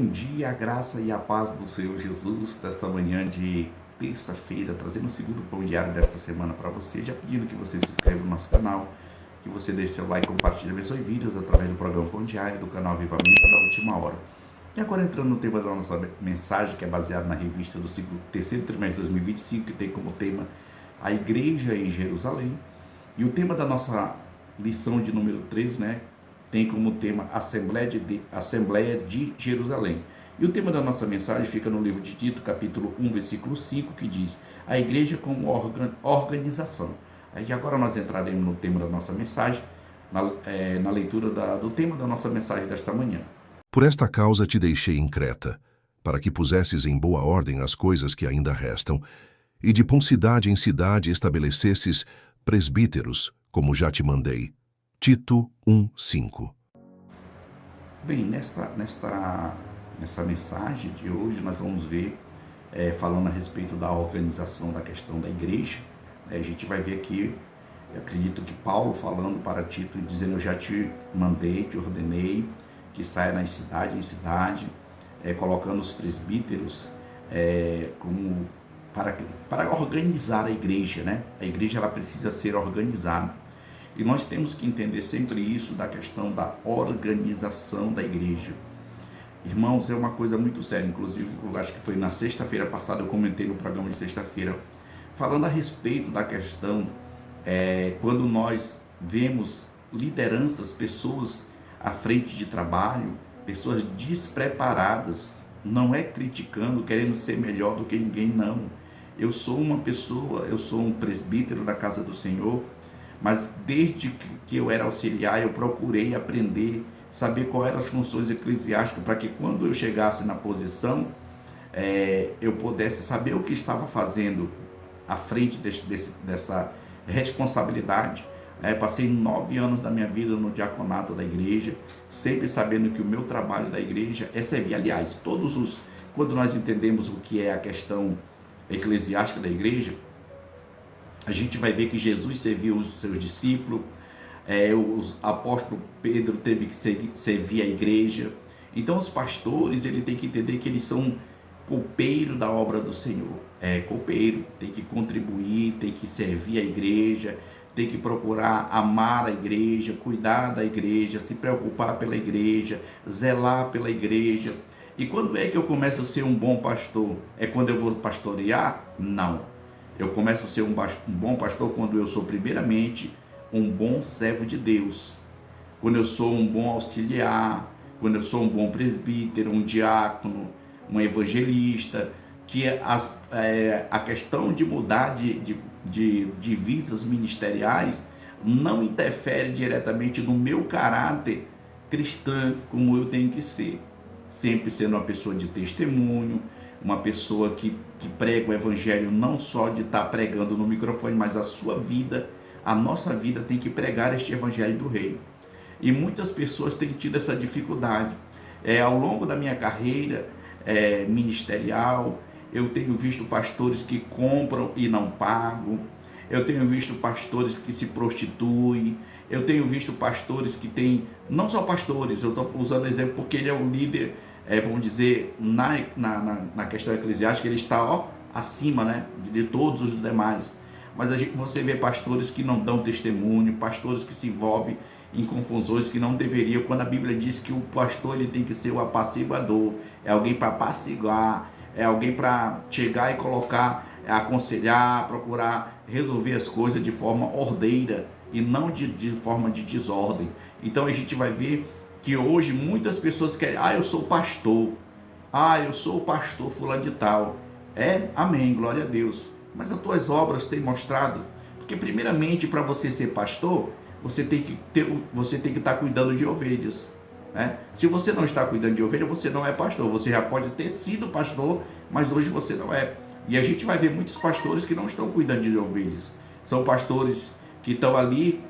Bom dia, a graça e a paz do Senhor Jesus, desta manhã de terça-feira, trazendo o segundo pão diário desta semana para você, já pedindo que você se inscreva no nosso canal, que você deixe seu like, compartilhe, abençoe vídeos através do programa Pão Diário, do canal Avivamento da Última Hora. E agora entrando no tema da nossa mensagem, que é baseada na revista do terceiro trimestre de 2025, que tem como tema a Igreja em Jerusalém, e o tema da nossa lição de número 3, tem como tema Assembleia de Jerusalém. E o tema da nossa mensagem fica no livro de Tito, capítulo 1, versículo 5, que diz: a igreja como organização. Aí agora nós entraremos no tema da nossa mensagem, na leitura do tema da nossa mensagem desta manhã. Por esta causa te deixei em Creta, para que pusesses em boa ordem as coisas que ainda restam, e de cidade em cidade estabelecesses presbíteros, como já te mandei. Tito 1:5. Bem, nessa mensagem de hoje nós vamos ver, falando a respeito da organização da questão da igreja. A gente vai ver aqui, eu acredito que Paulo falando para Tito, dizendo: eu já te mandei, te ordenei, que saia na cidade em cidade, colocando os presbíteros como para organizar a igreja, A igreja ela precisa ser organizada. E nós temos que entender sempre isso da questão da organização da igreja. Irmãos, é uma coisa muito séria. Inclusive, eu acho que foi na sexta-feira passada, eu comentei no programa de sexta-feira, falando a respeito da questão, quando nós vemos lideranças, pessoas à frente de trabalho, pessoas despreparadas, não é criticando, querendo ser melhor do que ninguém, não. Eu sou uma pessoa, eu sou um presbítero da casa do Senhor, mas desde que eu era auxiliar, eu procurei aprender, saber quais eram as funções eclesiásticas, para que quando eu chegasse na posição, eu pudesse saber o que estava fazendo à frente dessa responsabilidade. Passei 9 anos da minha vida no diaconato da igreja, sempre sabendo que o meu trabalho da igreja é servir. Aliás, quando nós entendemos o que é a questão eclesiástica da igreja, a gente vai ver que Jesus serviu os seus discípulos, o apóstolo Pedro teve que servir a igreja. Então os pastores, ele tem que entender que eles são copeiro da obra do Senhor. Copeiro, tem que contribuir, tem que servir a igreja, tem que procurar amar a igreja, cuidar da igreja, se preocupar pela igreja, zelar pela igreja. E quando é que eu começo a ser um bom pastor? É quando eu vou pastorear? Não. Eu começo a ser um bom pastor quando eu sou, primeiramente, um bom servo de Deus. Quando eu sou um bom auxiliar, quando eu sou um bom presbítero, um diácono, um evangelista, que a questão de mudar de divisas ministeriais não interfere diretamente no meu caráter cristão, como eu tenho que ser. Sempre sendo uma pessoa de testemunho, uma pessoa que prega o evangelho, não só de estar pregando no microfone, mas a sua vida, a nossa vida tem que pregar este evangelho do reino. E muitas pessoas têm tido essa dificuldade. Ao longo da minha carreira ministerial, eu tenho visto pastores que compram e não pagam, eu tenho visto pastores que se prostituem, eu tenho visto pastores que têm, não só pastores, eu estou usando exemplo porque ele é o líder, vamos dizer, na questão eclesiástica, ele está acima, de todos os demais. Mas você vê pastores que não dão testemunho, pastores que se envolvem em confusões que não deveriam, quando a Bíblia diz que o pastor ele tem que ser o apaciguador, é alguém para apaciguar, é alguém para chegar e colocar, aconselhar, procurar resolver as coisas de forma ordeira e não de forma de desordem. Então a gente vai ver que hoje muitas pessoas querem: eu sou pastor, eu sou o pastor fulano de tal. Amém, glória a Deus. Mas as tuas obras têm mostrado, porque primeiramente para você ser pastor, você tem que estar cuidando de ovelhas. Se você não está cuidando de ovelha, você não é pastor. Você já pode ter sido pastor, mas hoje você não é. E a gente vai ver muitos pastores que não estão cuidando de ovelhas. São pastores que estão ali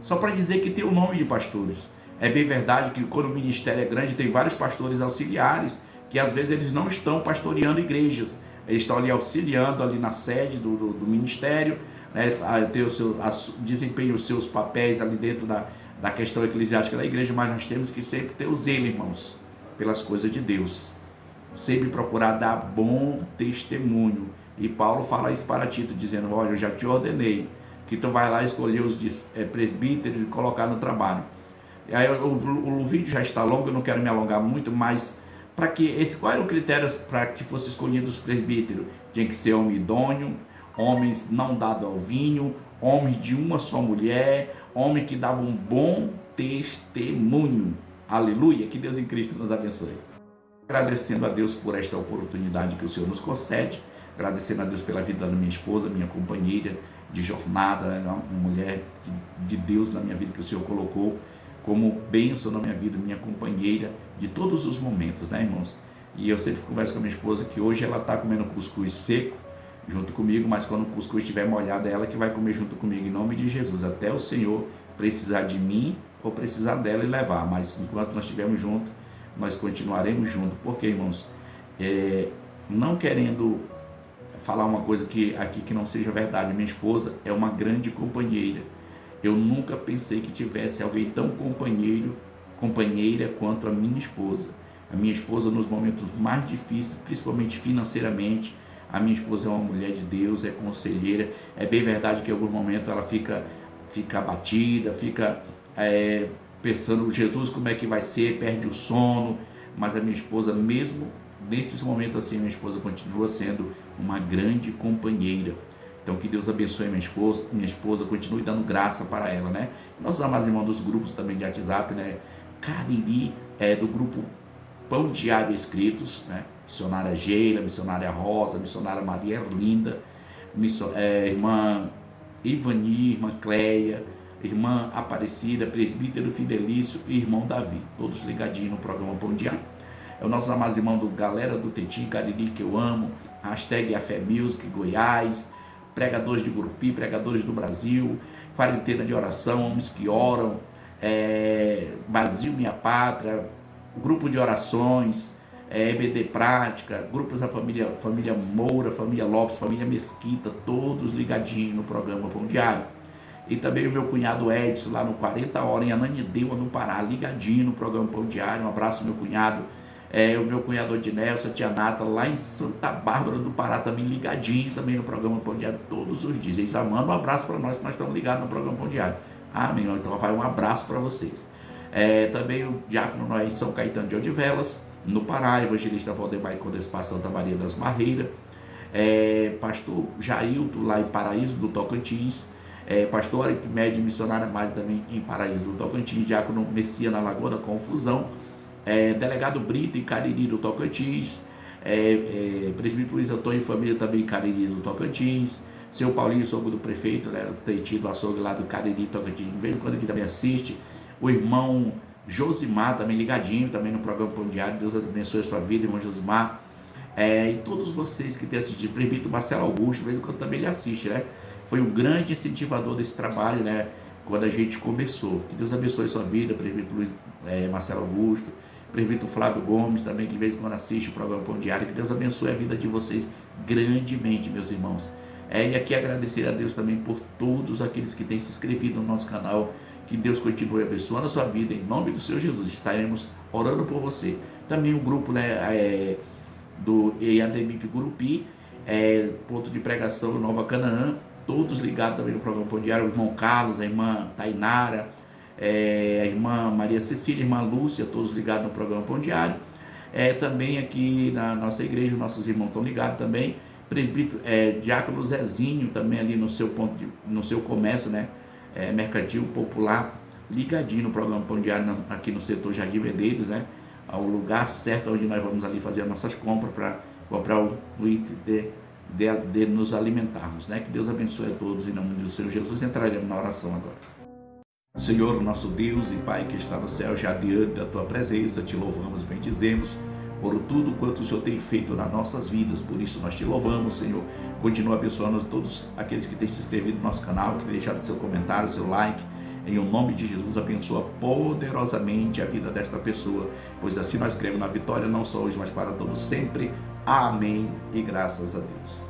só para dizer que tem o nome de pastores. É bem verdade que quando o ministério é grande, tem vários pastores auxiliares, que às vezes eles não estão pastoreando igrejas, eles estão ali auxiliando ali na sede do ministério, desempenham os seus papéis ali dentro da questão eclesiástica da igreja, mas nós temos que sempre ter o zelo, irmãos. pelas coisas de Deus. Sempre procurar dar bom testemunho. E Paulo fala isso para Tito, dizendo, olha, eu já te ordenei que tu vai lá escolher os presbíteros e colocar no trabalho. E aí o vídeo já está longo, eu não quero me alongar muito, mas qual era o critério para que fosse escolhido os presbíteros? Tinha que ser homem idôneo, homens não dados ao vinho, homens de uma só mulher, homem que dava um bom testemunho. Aleluia, que Deus em Cristo nos abençoe. Agradecendo a Deus por esta oportunidade que o Senhor nos concede, agradecendo a Deus pela vida da minha esposa, minha companheira de jornada, uma mulher de Deus na minha vida que o Senhor colocou como bênção na minha vida, minha companheira de todos os momentos, né, irmãos? E eu sempre converso com a minha esposa que hoje ela está comendo cuscuz seco junto comigo, mas quando o cuscuz estiver molhado, é ela que vai comer junto comigo, em nome de Jesus, até o Senhor precisar de mim ou precisar dela e levar, mas enquanto nós estivermos juntos, nós continuaremos juntos. Porque, irmãos, não querendo falar uma coisa que não seja verdade, minha esposa é uma grande companheira. Eu nunca pensei que tivesse alguém tão companheira quanto a minha esposa. A minha esposa nos momentos mais difíceis, principalmente financeiramente, a minha esposa é uma mulher de Deus, é conselheira. É bem verdade que em algum momento ela fica abatida, fica pensando, Jesus, como é que vai ser, perde o sono, mas a minha esposa, mesmo nesses momentos assim, minha esposa continua sendo uma grande companheira. Então que Deus abençoe minha esposa, continue dando graça para ela, né? Nossos amados irmãos dos grupos também de WhatsApp, né? Cariri, do grupo Pão Diário Escritos, né? Missionária Geila, missionária Rosa, missionária Maria Erlinda, irmã Ivani, irmã Cleia, irmã Aparecida, presbítero Fidelício e irmão Davi, todos ligadinhos no programa Pão Diário. É os nossos amados irmãos do Galera do Tetim, Cariri, que eu amo, hashtag A Fé Music, Goiás, pregadores de Gurupi, pregadores do Brasil, quarentena de oração, homens que oram, Brasil Minha Pátria, grupo de orações, EBD Prática, grupos da família Moura, família Lopes, família Mesquita, todos ligadinhos no programa Pão Diário. E também o meu cunhado Edson, lá no 40 Horas, em Ananindeua, no Pará, ligadinho no programa Pão Diário. Um abraço, meu cunhado. O meu cunhado Odinelson, a tia Nata, lá em Santa Bárbara do Pará, também ligadinho também no programa Pão Diário todos os dias. Eles já mandam um abraço para nós, que nós estamos ligados no programa Pão Diário. Amém. Então vai um abraço para vocês. Também o Diácono Noé em São Caetano de Odivelas, no Pará, evangelista Valdemar Conde Espaço Santa Maria das Barreiras, pastor Jailton lá em Paraíso do Tocantins, pastor Arquimedes missionária mais também em Paraíso do Tocantins, Diácono Messia na Lagoa da Confusão, delegado Brito em Cariri do Tocantins, presbítero Luiz Antônio e família também em Cariri do Tocantins, seu Paulinho, sogro do prefeito, né, tem tido açougue lá do Cariri do Tocantins, de vez em quando ele também assiste, o irmão Josimar também ligadinho também no programa Pão Diário. Deus abençoe a sua vida, irmão Josimar, e todos vocês que têm assistido. O presbítero Marcelo Augusto, de vez em quando também ele assiste, né? Foi um grande incentivador desse trabalho, né? Quando a gente começou. Que Deus abençoe a sua vida, presbítero Marcelo Augusto, presbítero Flávio Gomes também, que de vez em quando assiste o programa Pão Diário. Que Deus abençoe a vida de vocês grandemente, meus irmãos. E aqui agradecer a Deus também por todos aqueles que têm se inscrevido no nosso canal. Que Deus continue abençoando a sua vida, em nome do Senhor Jesus. Estaremos orando por você. Também o grupo, né, do EADMIP Gurupi, ponto de pregação Nova Canaã, todos ligados também no programa Pão Diário. O irmão Carlos, a irmã Tainara, a irmã Maria Cecília, a irmã Lúcia, todos ligados no programa Pão Diário. Também aqui na nossa igreja, nossos irmãos estão ligados também. Presbítero Diácono Zezinho, também ali no seu comércio, né? Mercantil Popular, ligadinho no programa Pão Diário, aqui no setor Jardim Medeiros, né? Ao lugar certo onde nós vamos ali fazer as nossas compras para comprar o item de nos alimentarmos, né? Que Deus abençoe a todos em nome do Senhor Jesus. Entraremos na oração agora. Senhor, nosso Deus e Pai que está no céu, já diante da Tua presença, te louvamos, bendizemos por tudo quanto o Senhor tem feito nas nossas vidas. Por isso nós te louvamos, Senhor. Continua abençoando todos aqueles que têm se inscrevido no nosso canal, que deixaram seu comentário, seu like. Em o nome de Jesus, abençoa poderosamente a vida desta pessoa, pois assim nós cremos na vitória, não só hoje, mas para todos sempre. Amém e graças a Deus.